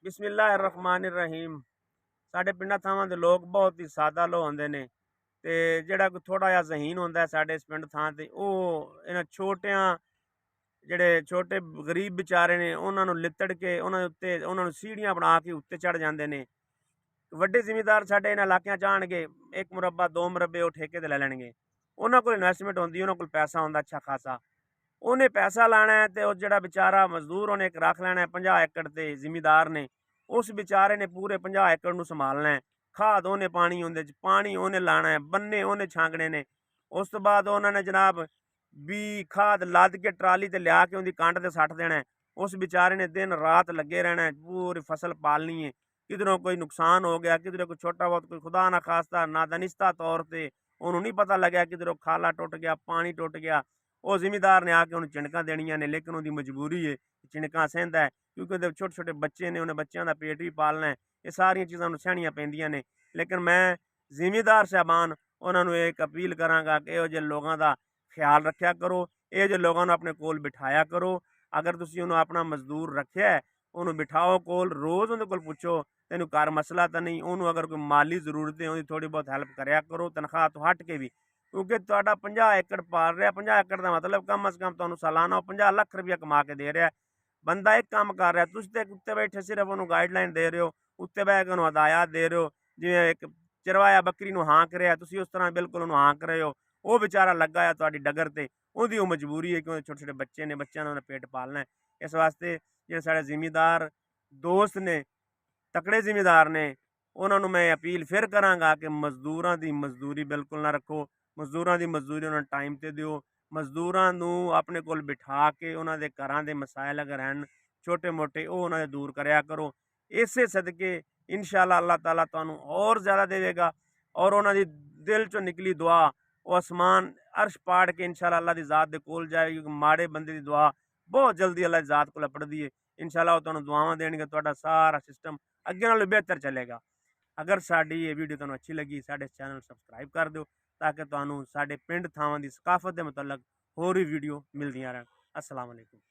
बिस्मिल्लाहिर्रहमानिर्रहीम। साडे पिंडां थावां दे लोग बहुत ही सादा लोग होंदे ने ते जेड़ा कोई थोड़ा जिहा ज़हीन होंदा है साडे इस पिंड थां ते ओह इन्हां छोटियां जेड़े छोटे गरीब बेचारे ने उन्हां नूं लित्तड़ के उन्हां दे उत्ते उन्हां नूं सीढ़ियां बना के उत्ते चढ़ जांदे ने। ਵੱਡੇ ਜ਼ਿਮੀਂਦਾਰ ਸਾਡੇ ਇਹਨਾਂ ਇਲਾਕਿਆਂ 'ਚ ਆਉਣਗੇ, 1 ਮੁਰੱਬਾ 2 ਮੁਰੱਬੇ ਉਹ ਠੇਕੇ ਤੇ ਲੈ ਲੈਣਗੇ। ਉਹਨਾਂ ਕੋਲ ਇਨਵੈਸਟਮੈਂਟ ਹੁੰਦੀ, ਉਹਨਾਂ ਕੋਲ ਪੈਸਾ ਹੁੰਦਾ ਅੱਛਾ ਖਾਸਾ। ਉਹਨੇ ਪੈਸਾ ਲਾਣਾ ਹੈ ਤੇ ਉਹ ਜਿਹੜਾ ਵਿਚਾਰਾ ਮਜ਼ਦੂਰ ਉਹਨੇ ਇੱਕ ਰੱਖ ਲੈਣਾ 50 ਏਕੜ ਤੇ ਜ਼ਿਮੀਂਦਾਰ ਨੇ, ਉਸ ਵਿਚਾਰੇ ਨੇ ਪੂਰੇ 50 ਏਕੜ ਨੂੰ ਸੰਭਾਲਣਾ ਹੈ। ਖਾਦ ਉਹਨੇ ਪਾਣੀ ਉਹਦੇ 'ਚ, ਪਾਣੀ ਉਹਨੇ ਲਾਣਾ ਹੈ, ਬੰਨੇ ਉਹਨੇ ਛਾਂਗਣੇ ਨੇ। ਉਸ ਤੋਂ ਬਾਅਦ ਉਹਨਾਂ ਨੇ ਜਨਾਬ ਵੀ ਖਾਦ ਲੱਦ ਕੇ ਟਰਾਲੀ ਤੇ ਲਿਆ ਕੇ ਉਹਦੀ ਕੰਡ ਤੇ ਸੱਟ ਦੇਣਾ। ਉਸ ਵਿਚਾਰੇ ਨੇ ਦਿਨ ਰਾਤ ਲੱਗੇ ਰਹਿਣਾ, ਪੂਰੀ ਫਸਲ ਪਾਲਣੀ ਹੈ। किधरों कोई नुकसान हो गया, किधरों कोई छोटा बहुत कोई खुदा ना खास्ता नादानिस्ता तौर पर उन्होंने नहीं पता लग्या, किधरों खाला टुट गया, पानी टुट गया, वो जिमीदार ने आके उन्हें चिणकां देनियां ने। लेकिन उनकी मजबूरी है, चिणकां सहंदा है क्योंकि उहदे छोटे छोटे बच्चे ने, उन्हें बच्चों का पेट भी पालना है। ये सारियां चीज़ां उन्हें सहनियां पैंदियां ने। लेकिन मैं जिमीदार साहबान उन्होंने एक अपील करांगा कि इहो जिहे लोगों का ख्याल रखा करो, इहो जिहे लोगों को अपने कोल बिठाया करो। अगर तुसीं उन्होंने अपना मजदूर रखिया है, उन्होंने बिठाओ कोल, रोज़ उहदे कोल पुछो तेनू घर मसला तो नहीं। उन्होंने अगर कोई माली जरूरत है, थोड़ी बहुत हैल्प कराया करो तनख्वाह तो हट के भी, क्योंकि तुहाडा 50 एकड़ पाल रहा। 50 एकड़ का मतलब कम अज़ कम तुहानू सालाना 50 लाख रुपया कमा के दे रहा है। बंदा एक काम कर रहा, तुसीं ते उत्ते बैठे सिर्फ उन्होंने गाइडलाइन दे रहे हो, उत्ते बह के उन्होंने हदायत दे रहे हो। जिवें एक चरवाया बकरी नूं हाँक रहा, तुसीं उस तरह बिल्कुल उन्होंने हाँक रहे हो। वो बेचारा लगा है तुहाडी डगर ते, उहदी मजबूरी है कि छोटे छोटे बच्चे ने, बच्चों ने उन्हें पेट पालना है। इस वास्ते जो साढ़े जिमीदार दोस्त ने, तकड़े जिमीदार ने, उन्होंने मैं अपील फिर करांगा कि मजदूरां दी मजदूरी बिल्कुल ना रखो। मजदूरां दी मजदूरी उन्होंने टाइम ते दिओ। मजदूरां नूं अपने कोल बिठा के उन्हां दे घरां दे मसाइल अगर हैं छोटे मोटे वो उन्हां दे दूर करया करो। इसे सदके इंशाअल्लाह अल्लाह ताला तुहानू और ज़्यादा देवेगा। और उन्हां दी दिल चों निकली दुआ वो आसमान अर्श पाड़ के इंशाअल्लाह अल्लाह दी ज़ात दे कोल जाएगी, क्योंकि माड़े बंदे दी दुआ बहुत जल्दी अल्लाह दी ज़ात कोल अपड़दी है। इंशाअल्लाह वो तुहानू दुआवां देणगे, तुहाडा सारा सिस्टम अगे नालों बेहतर चलेगा। अगर साडी ये वीडियो तुहानू अच्छी लगी, साडे चैनल सबसक्राइब कर दो ताकि तुहानू साडे पिंड थावां दी सकाफत दे मुतल्लक होर भी वीडियो मिलदियां रहन। अस्सलाम वालेकुम।